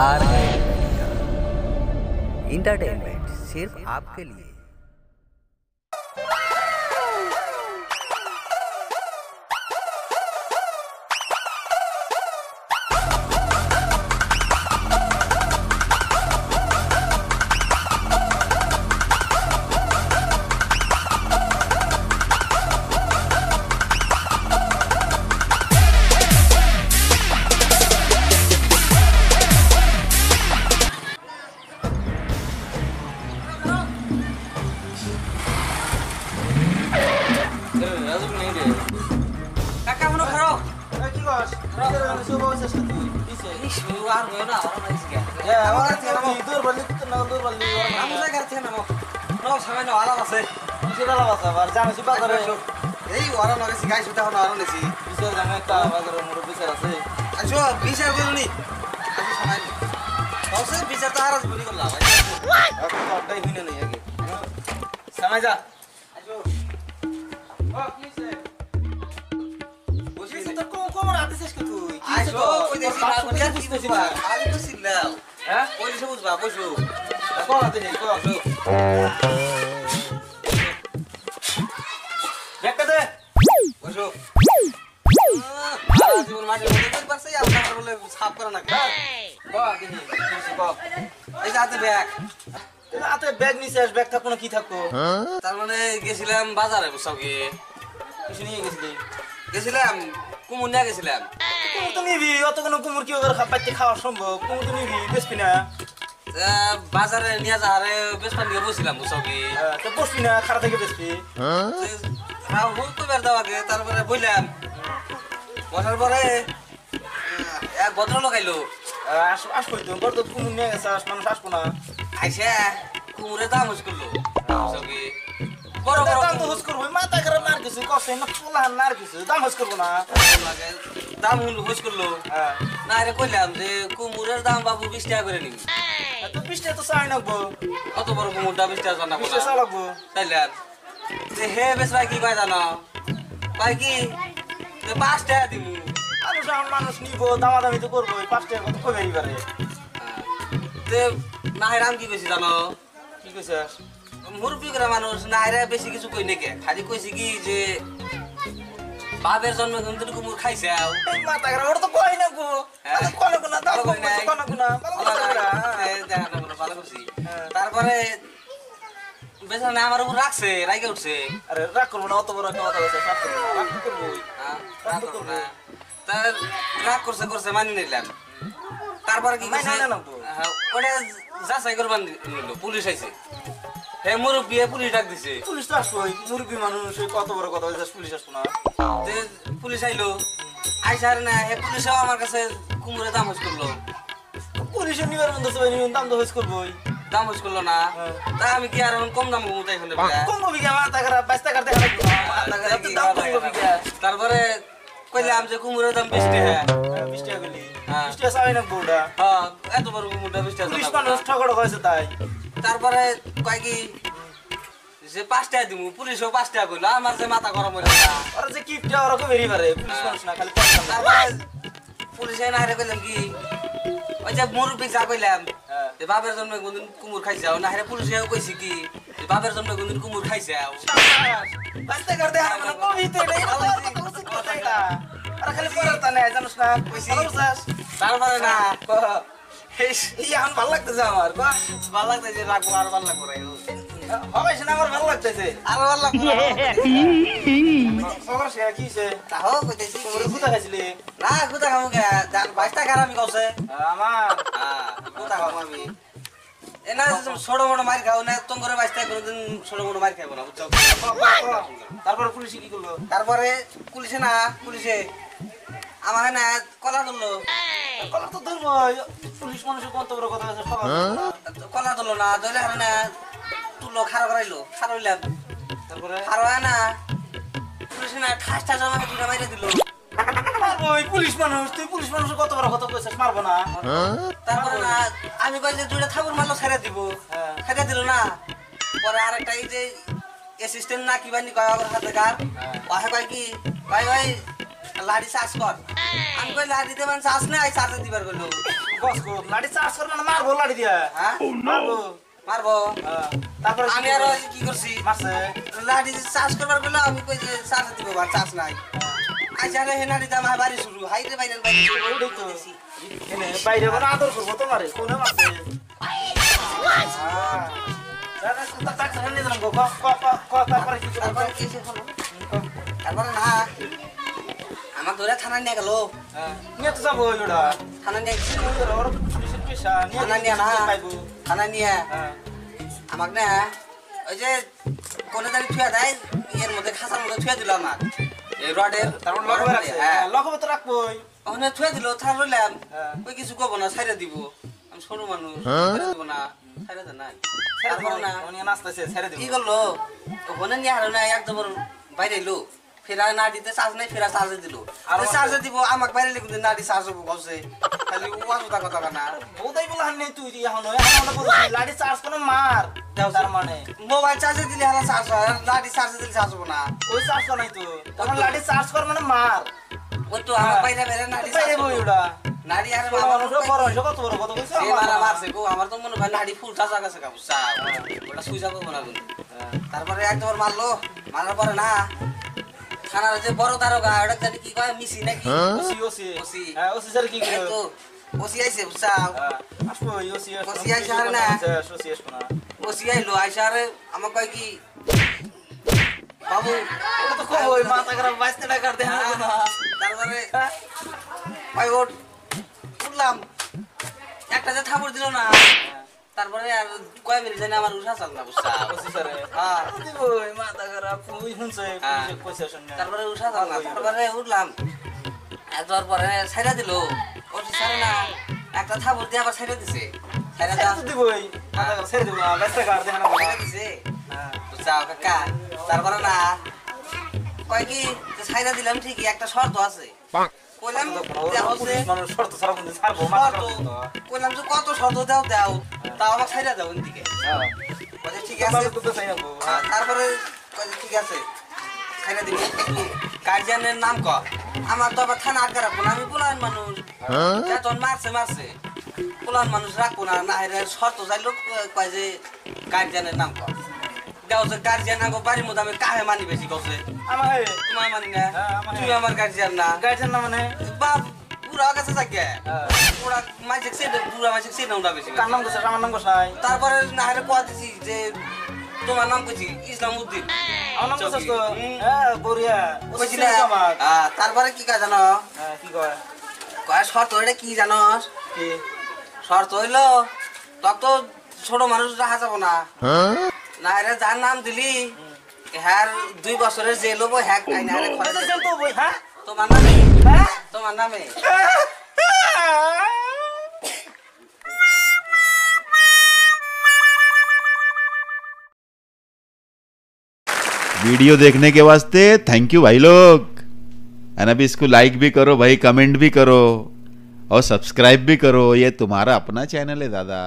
R entertainment सिर्फ आपके लिए। বাজারে বসকে কিছু নিয়ে গেছিলাম কুমুর নিয়ে গেছিলাম। কুমুর তো নিবি, অত কোনো কুমুর কি বাড়িতে খাওয়া সম্ভব? কুমুর তো নিবি, বেচবি না? বাজারে নিয়ে যাহারে বেচপান দিয়ে বসছিলাম বসকে। তো বসবি না, খারাপ থেকে বেচবি কইবার দেওয়াকে। তারপরে বললাম, বসার পরে এক ভদ্রলোক আইলো। আসবো তো, বড় তো কুমুর নিয়ে গেছে, মানুষ আসবো না। আইসা কুমুরের দাম হস করলো বসকে। বড় বড় দাম তো হস করবো, মাথা খারাপ না কিছু কষ্ট না, পোলাহান না কিছু দাম হস করবো না। দাম হস করলো না, রে কইলাম যে কুমুরের দাম বাবু 20 টাকা করে নিবি। তো 20 টাকা তো চাই নাকবো, কত বড় কুমুরটা 20 টাকা জানা 20 টাকা লাগবো। তাইলে যে হে বেশ ভাই কি কয় জানো, কয় কি 5 টাকা দিব। মানুষ নিব, দামাদামি তো করবো, 5 টাকা কত কমে এবারে। না রাম কি কইছি জানো? কি কইছে? মুরব্বী করে মানুষ না বেশি কিছু কই নাকি, খালি কইছি কি যে বাপের জন্ম কিন্তু কুমুর খাইছে। মাথা খারাপ, ওটা তো কই না গো। কই না, দাও কই না, কই না, ভালো করছি। তারপরে বেশ না আমার উপর রাখছে, রাইগে উঠছে। আরে রাগ করবো না, অত বড় একটা কথা বলছে, রাগ করবো না, রাগ করবো না। তার রাগ করছে করছে মানি নিলাম। তারপরে কি ওটা যাচাই করবার নিল, পুলিশ আইছে। হে মুরব্বী, পুলিশ ডাক দিছে। পুলিশ তো আসবো, মুরব্বী মানুষ কত বড় কথা বলছে, পুলিশ আসবো না? পুলিশ আইলো, আইসার না হে পুলিশও আমার কাছে কুমুরের দাম হস করলো। পুলিশের নিবার মধ্যে দাম তো হস করবোই, দাম হস করলো না। তা আমি কি আর কম দাম কমু? তাই কম কবি কে? মাথা খারাপ, 22 টাকা দেখা লাগবে। তারপরে কইলাম যে কুমুরের দাম 20 টাকা। 20 টাকা কইলি? 20 টাকা চাই না বউটা। হ্যাঁ, এত বড় কুমুরটা 20 টাকা। পুলিশ মানুষ ঠগড় হয়েছে তাই। তারপরে কয় কি যে 5 টাকা দিমু, পুলিশও 5 টাকা কইলো। আমার যে মাথা গরম হইলো না, ওরা যে কিপটা ওরা কো বেরি পারে, পুলিশ মানুষ না খালি পয়সা। তারপরে পুলিশে না হারে কইলাম কি ওই যে মুরব্বি যা কইলাম যে বাপের জন্ম কোনদিন কুমুর খাইছাও না, হারে পুলিশেও কইছি কি যে বাপের জন্ম কোনদিন কুমুর খাইছাও। 5 টাকা দে আর মানে কবি তো নাই, কথা এটা আর খালি পড়তা নাই, জানোস না কইছি। তারপরে না এই এখন ভালো লাগতেছে আমার, ভালো লাগতেছে, রাখবো আর ভালো লাগবো রে। হবে না, আমার ভালো লাগতেছে, আর ভালো লাগবো। খবর শেয়ার কিছে তাও কইতেছি তোরে গুতা খাইছিলি না? গুতা খামু কে? 22 টাকা আমি কইছে আমার। গুতা খামু আমি এনা ছোট বড় মার খাও না, তোমরে 22 টাকা কোনদিন ছোট বড় মার খাইবো না, বুঝছো? তারপরে পুলিশ কি করলো? তারপরে পুলিশে না, পুলিশে আমার না কলা ধরলো। কলা তো ধরবো, পুলিশ মানুষ কত বড় কথা আছে, কলা ধরলো না, ধরলে হারে না তুললো, খাড়া করাইলো, খাড়াইলাম। তারপরে খাড়া না পুলিশ না ঠাসটা জমা দুটা মাইরে দিল। ওই পুলিশ মানুষ, তুই পুলিশ মানুষ কত বড় কথা কইছিস, মারবো না? তারপরে না আমি কই যে দুইটা থাকুর মারলো, ছেড়ে দিব, ছেড়ে দিল না। পরে আরেকটা এই যে অ্যাসিস্ট্যান্ট না কি বানি কয় আমার হাতে কার ওহে কয় কি ভাই ভাই লাড়ি চার্জ কর আমি কই লাড়ি দেবেন চার্জ নাই চার্জ দিবার কইলো বস কো লাড়ি চার্জ করবে না মারবো লাড়ি দিয়া হ্যাঁ মারবো মারবো তারপরে আমি আর কি করছি মারছে লাড়ি চার্জ করবার কইলো আমি কই যে চার্জ দিব বা চার্জ নাই আইসা রে হেনাড়ি দাম বাড়ি শুরু হাইরে বাইরের বাইরে ওইটাই তো এনে বাইরে বড় আদর করবো তোমারে কোনে মারছে দাদা কুতা টাকা নিয়ে যাবো তারপরে কি তারপরে কি হলো তারপরে না আমার ধরে থানা নিয়ে গেল নিয়ে তো যাবো ওইটা থানা নিয়ে ওর পুলিশের পেশা থানা নিয়ে না পাইবো থানা নিয়ে আমাকে না ওই যে কোনে জানি থুয়া দেয় এর মধ্যে খাঁচার মধ্যে থুয়া দিল আমার এই রডের তারপর লগাবে রাখছে হ্যাঁ লগাবে তো রাখবোই ওখানে থুয়া দিল থানা রইলাম ওই কিছু কব না ছাইরা দিব আমি ছোট মানুষ ছাইরা দিব না ছাইরা দে নাই তারপরে না উনি নাস্তাছে ছেড়ে দিব কি করলো ওখানে নিয়ে হারো না একদম বাইরে এলো ফেরা না দিতে চার্জ নাই ফেরা চার্জে দিল আর চার্জে দিব আমাকে বাইরে লিখুন না দি চার্জ হবো গছে খালি ওয়াজুতা কথা না বউদাই বলা হান নেই তুই এখন লাড়ি চার্জ করে মার তার মানে মোবাইল চার্জে দিলে হারা চার্জ হয় লাড়ি চার্জে দিলে চার্জ হবো না ওই চার্জ নাই তো তখন লাড়ি চার্জ কর মানে মার ওই তো আমার বাইরে বাইরে নাড়ি বাইরে বই ওটা নাড়ি আর বড় বড় কত বড় কত কইছে সে মারা মারছে গো আমার তো মনে হয় নাড়ি ফুল চাচা কাছে কাবু চা ওটা সুই যাবো না কিন্তু তারপরে একবার মারলো মারার পরে না থানার যে বড় দারোগা ওটা জানি কি কয় মিসি নাকি ওসি ওসি ওসি হ্যাঁ ওসি স্যার কি করে তো ওসি আইছে বুঝছাও আসবো ওসি ওসি আইছে আর না ওসি আসবো না ওসি আইলো আইসা আরে আমাকে কয় কি বাবু ওটা তো কই মাথা খারাপ 22 টাকা দে না তারপরে ভাই ওট উঠলাম একটা যে থাপড় দিল না তারপরে আর কয় মিনিট জানি আমার উঠা চাল না বুঝছা ওসি স্যার হ্যাঁ ওই মাথা খারাপ ওই শুনছে পয়সা শুনে তারপরে উঠা চাল না তারপরে উঠলাম একবার পরে ছাইরা দিল ওসি ছাড়ে না একটা থাপড় দিয়ে আবার ছাইরা দিছে ছাইরা দাও দিবই মাথা খারাপ ছেড়ে দিব না 22 টাকা দে না ছাইরা দিছে বুঝছাও কাকা তারপরে না কয় কি ছাইরা দিলাম ঠিকই একটা শর্ত আছে কইলাম মানুষ শর্ত ছাড়া কোন ছাড়বো কইলাম যে কত শর্ত দাও দাও তাও আমার ছাইরা দাও ওইদিকে বলে ঠিক আছে তারপরে কইলে ঠিক আছে ছাইরা দিব একটু গার্জিয়ানের নাম ক আমার তো আবার থানা আটকা রাখবো না আমি পোলান মানুষ যখন মারছে পোলান মানুষ রাখবো না না শর্ত চাইলো কয় যে গার্জিয়ানের নাম ক দেও যে গার্জিয়ান আগো বাড়ির মধ্যে আমি কাহে মানি বেশি কছে আমার তোমার মানি না তুমি আমার গার্জিয়ান না গার্জিয়ান না মানে বাপ পুরা কাছে থাকে পুরা মাঝে সেটা পুরা মাঝে সেটা উঠা বেশি কার নাম কইছ আমার নাম কইছাই তারপরে না আরে কয়া দিছি যে তোমার নাম কইছি ইসলাম উদ্দিন আমার নাম কইছস তো হ্যাঁ বড়িয়া কইছিলা তারপরে কি কয় জানো হ্যাঁ কি কয় কয় শর্ত এটা কি জানোস কি শর্ত হইলো তক তো ছোট মানুষ রাখা যাব না না আরে যার নাম দিলি হ্যাঁ 2 বছরের জেল হবো হ্যাঁ আইনা আরে খরচ জেল তো বই হ্যাঁ তোমার নামে হ্যাঁ তোমার নামে वीडियो देखने के वास्ते थैंक यू भाई लोग एंड अभी इसको लाइक भी करो भाई, कमेंट भी करो और सब्सक्राइब भी करो। ये तुम्हारा अपना चैनल है दादा।